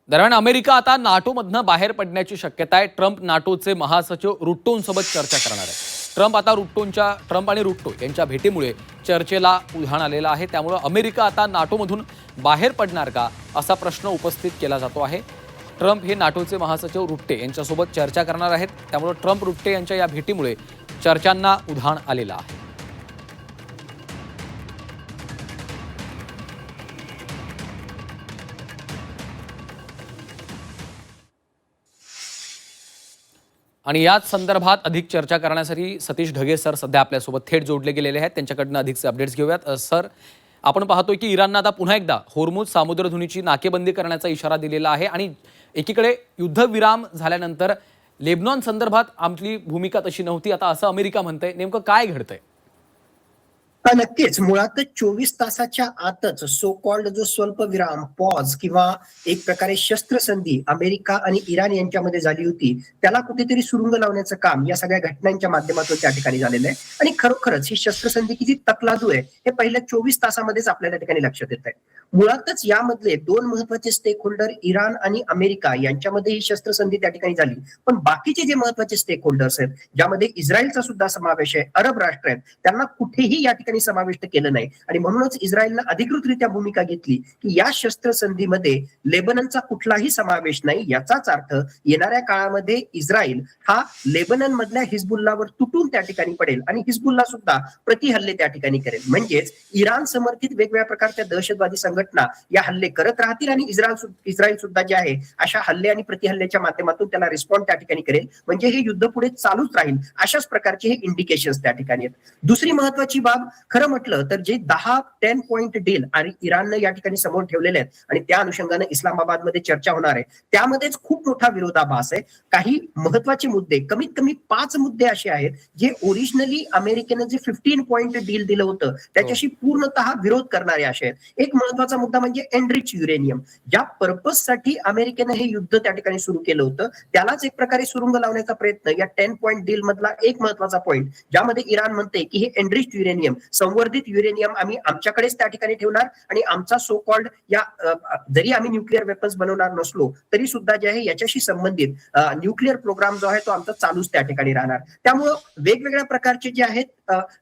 दरम्यान अमेरिका आता नाटोमधनं बाहेर पडण्याची शक्यता आहे. ट्रम्प नाटोचे महासचिव रुट्टोंसोबत चर्चा करणार आहे. ट्रम्प आणि रुट्टो यांच्या भेटीमुळे चर्चेला उधाण आलेलं आहे. त्यामुळे अमेरिका आता नाटोमधून बाहेर पडणार का असा प्रश्न उपस्थित केला जातो आहे. ट्रम्प हे नाटोचे महासचिव रुट्टे यांच्यासोबत चर्चा करणार आहेत. त्यामुळे ट्रम्प रुट्टे यांच्या या भेटीमुळे चर्चांना उधाण आलेलं आहे. आणि याच संदर्भात अधिक चर्चा करण्यासाठी सतीश ढगे सर सध्या आपल्यासोबत थेट जोडले गेलेले आहेत. त्यांच्याकडनं अधिकचे अपडेट्स घेऊयात. सर, आपण पाहतोय की इराणनं आता पुन्हा एकदा होर्मुझ सामुद्रधुनीची नाकेबंदी करण्याचा इशारा दिलेला आहे आणि एकीकडे युद्धविराम झाल्यानंतर लेबनॉन संदर्भात आपली भूमिका तशी नव्हती, आता असं अमेरिका म्हणतंय. नेमकं काय घडतंय? नक्कीच. मुळातच 24 तासाच्या आतच सो कॉल्ड जो स्वल्पविराम पॉज किंवा एक प्रकारे शस्त्रसंधी अमेरिका आणि इराण यांच्यामध्ये झाली होती, त्याला कुठेतरी सुरुंग लावण्याचं काम या सगळ्या घटनांच्या माध्यमातून त्या ठिकाणी झालेलं आहे. आणि खरोखरच ही शस्त्रसंधी किती तकलादू आहे हे पहिल्या 24 तासामध्येच आपल्याला त्या ठिकाणी लक्षात येत आहे. मुळातच यामधले दोन महत्वाचे स्टेक होल्डर इराण आणि अमेरिका यांच्यामध्ये ही शस्त्रसंधी त्या ठिकाणी झाली. पण बाकीचे जे महत्वाचे स्टेक होल्डर्स आहेत, ज्यामध्ये इस्रायलचा सुद्धा समावेश आहे, अरब राष्ट्र आहेत, त्यांना कुठेही या ठिकाणी समाविष्ट केलं नाही. आणि म्हणूनच इस्रायलनं अधिकृतरित्या भूमिका घेतली की या शस्त्रसंधीमध्ये लेबननचा कुठलाही समावेश नाही. याचाच अर्थ येणाऱ्या काळामध्ये इस्रायल हा लेबनन मधल्या हिजबुल्लावर तुटून त्या ठिकाणी पडेल आणि हिजबुल्ला सुद्धा प्रतिहल्ले त्या ठिकाणी करेल. म्हणजेच इराण समर्थित वेगवेगळ्या प्रकारच्या दहशतवादी संघटना या हल्ले करत राहतील आणि इस्रायल सुद्धा जे आहे अशा हल्ले आणि प्रतिहल्ल्याच्या माध्यमातून त्याला रिस्पॉन्ड त्या ठिकाणी करेल. म्हणजे हे युद्ध पुढे चालूच राहील अशाच प्रकारचे हे इंडिकेशन्स त्या ठिकाणी आहेत. दुसरी महत्वाची बाब खरं म्हटलं तर जे 10 पॉइंट डील आणि इराणनं या ठिकाणी समोर ठेवलेले आहेत आणि त्या अनुषंगाने इस्लामाबादमध्ये चर्चा होणार आहे, त्यामध्येच खूप मोठा विरोधाभास आहे. काही महत्वाचे मुद्दे, कमीत कमी 5 मुद्दे असे आहेत जे ओरिजिनली अमेरिकेनं जे 15 पॉइंट डील दिलं होतं त्याच्याशी पूर्णतः विरोध करणारे असे आहेत. एक महत्वाचा मुद्दा म्हणजे एनरिच युरेनियम. ज्या पर्पजसाठी अमेरिकेनं हे युद्ध त्या ठिकाणी सुरू केलं होतं त्यालाच एक प्रकारे सुरुंग लावण्याचा प्रयत्न या 10 पॉइंट डील मधला एक महत्वाचा पॉइंट, ज्यामध्ये इराण म्हणते की हे एनरिच युरेनियम, संवर्धित युरेनियम आम्ही आमच्याकडेच त्या ठिकाणी ठेवणार आणि आमचा सो कॉल्ड या जरी आम्ही न्यूक्लिअर वेपन्स बनवणार नसलो तरी सुद्धा जे आहे याच्याशी संबंधित न्यूक्लिअर प्रोग्राम जो आहे तो आमचा चालूच त्या ठिकाणी राहणार. त्यामुळं वेगवेगळ्या प्रकारचे जे आहेत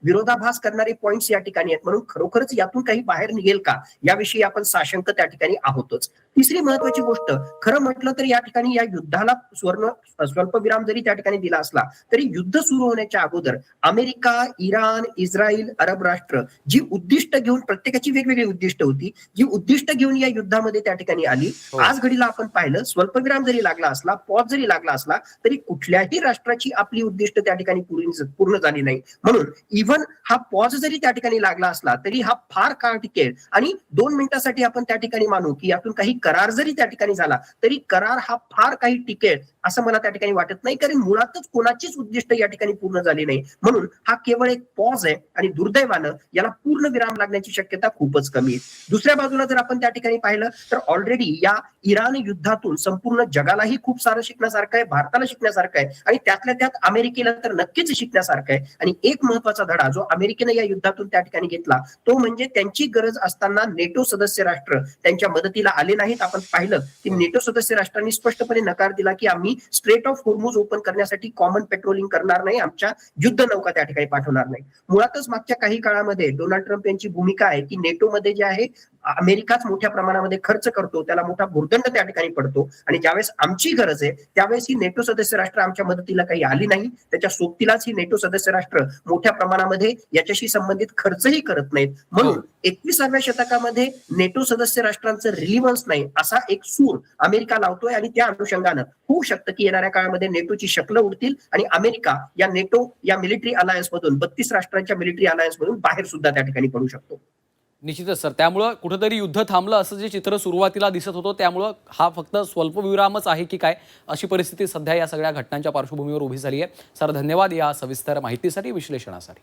विरोधाभास करणारे पॉइंट्स या ठिकाणी आहेत. म्हणून खरोखरच यातून काही बाहेर निघेल का याविषयी आपण साशंक त्या ठिकाणी आहोतच. तिसरी महत्वाची गोष्ट, खरं म्हटलं तर या ठिकाणी या युद्धाला स्वल्पविराम जरी त्या ठिकाणी दिला असला तरी युद्ध सुरू होण्याच्या अगोदर अमेरिका, इराण, इस्रायल, अरब राष्ट्र जी उद्दिष्ट घेऊन, प्रत्येकाची वेगवेगळी उद्दिष्ट होती, जी उद्दिष्ट घेऊन या युद्धामध्ये त्या ठिकाणी आली. आज घडीला आपण पाहिलं स्वल्पविराम जरी लागला असला, पॉज जरी लागला असला तरी कुठल्याही राष्ट्राची आपली उद्दिष्ट त्या ठिकाणी पूर्ण झाली नाही. म्हणून इव्हन हा पॉज जरी त्या ठिकाणी लागला असला तरी हा फार काळ टिकेल आणि 2 मिनिटांसाठी आपण त्या ठिकाणी मानू की यातून काही करार जरी त्या ठिकाणी झाला तरी करार हा फार काही टिकेल असं मला त्या ठिकाणी वाटत नाही. कारण मुळातच कोणाचीच उद्दिष्ट या ठिकाणी पूर्ण झाली नाही. म्हणून हा केवळ एक पॉज आहे आणि दुर्दैवानं याला पूर्ण विराम लागण्याची शक्यता खूपच कमी आहे. दुसऱ्या बाजूला जर आपण त्या ठिकाणी पाहिलं तर ऑलरेडी या इराण युद्धातून संपूर्ण जगालाही खूप सारं शिकण्यासारखं आहे, भारताला शिकण्यासारखं आहे आणि त्यातल्या त्यात अमेरिकेला तर नक्कीच शिकण्यासारखं आहे. आणि एक महत्वाचा धडा जो अमेरिकेने या युद्धातून त्या ठिकाणी घेतला तो म्हणजे त्यांची गरज असताना नेटो सदस्य राष्ट्र त्यांच्या मदतीला आले नाहीत. आपण पाहिलं की नेटो सदस्य राष्ट्रांनी स्पष्टपणे नकार दिला की आम्ही स्ट्रेट ऑफ होर्मुझ ओपन करण्यासाठी कॉमन पेट्रोलिंग करणार नाही, आमच्या युद्ध नौका त्या ठिकाणी पाठवणार नाही. मुळातच मागच्या काही काळामध्ये डोनाल्ड ट्रम्प यांची भूमिका आहे की नेटोमध्ये जे आहे अमेरिकाच मोठ्या प्रमाणामध्ये खर्च करतो, त्याला मोठा भूर्दंड त्या ठिकाणी पडतो आणि ज्यावेळेस आमची गरज आहे त्यावेळेस ही नेटो सदस्य राष्ट्र आमच्या मदतीला काही आली नाही. त्याच्या सोबतीलाच ही नेटो सदस्य राष्ट्र मोठ्या प्रमाणामध्ये याच्याशी संबंधित खर्चही करत नाहीत. म्हणून 21व्या शतकामध्ये नेटो सदस्य राष्ट्रांचं रिलिव्हन्स नाही असा एक सूर अमेरिका लावतोय आणि त्या अनुषंगानं होऊ शकतं की येणाऱ्या काळामध्ये नेटोची शकलं उडतील आणि अमेरिका या नेटो या मिलिटरी अलायन्स मधून 32 राष्ट्रांच्या मिलिटरी अलायन्स मधून बाहेर सुद्धा त्या ठिकाणी पडू शकतो. निश्चितच सर, त्यामुळं कुठेतरी युद्ध थांबलं असं जे चित्र सुरुवातीला दिसत होतं त्यामुळं हा फक्त स्वल्पविरामच आहे की काय अशी परिस्थिती सध्या या सगळ्या घटनांच्या पार्श्वभूमीवर उभी झाली आहे. सर, धन्यवाद या सविस्तर माहितीसाठी, विश्लेषणासाठी.